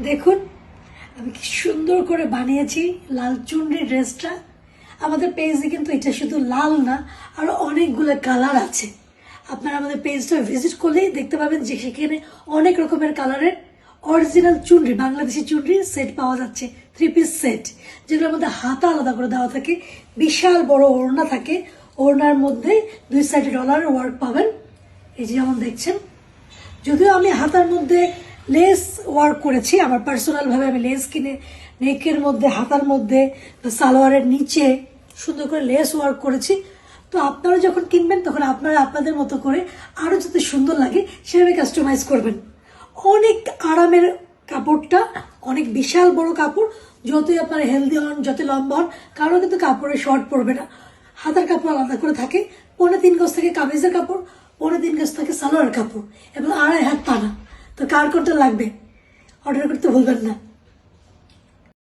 দেখুন আমি কি সুন্দর করে বানিয়েছি লাল চুনরি ড্রেসটা। আমাদের পেজে কিন্তু এটা শুধু লাল না, আরো অনেকগুলো কালার আছে। আপনারা আমাদের পেজটা ভিজিট করলেই দেখতে পাবেন যে সেখানে অনেক রকমের কালারের অরিজিনাল চুনরি, বাংলাদেশি চুনরি সেট পাওয়া যাচ্ছে, 3 পিস সেট, যেগুলোর মধ্যে হাতা আলাদা করে দেওয়া থাকে, বিশাল বড় ওড়না থাকে, ওড়নার মধ্যে 2 সাইডে ডলারের ওয়ার্ক পাবেন। এই যে যেমন দেখছেন, যদিও আমি হাতার মধ্যে লেস ওয়ার্ক করেছি, আমার পার্সোনাল ভাবে আমি লেস কিনে নেকের মধ্যে, হাতার মধ্যে, সালোয়ারের নিচে সুন্দর করে লেস ওয়ার্ক করেছি। তো আপনারা যখন কিনবেন তখন আপনারা আপনাদের মতো করে আরো যাতে সুন্দর লাগে সেভাবে কাস্টমাইজ করবেন। অনেক আরামের কাপড়টা, অনেক বিশাল বড় কাপড়। যতই আপনারা হেলদি হন, যত লম্বা হন, কারো কিন্তু কাপড়ের শর্ট পড়বে না। হাতার কাপড় আলাদা করে থাকে, 3.25 গজ থেকে কামিজের কাপড়, 3.25 গজ থেকে সালোয়ার কাপড়, এবং 2.5 হাত টানা। তো কার কোনটা লাগবে অর্ডার করতে ভুলবেন না।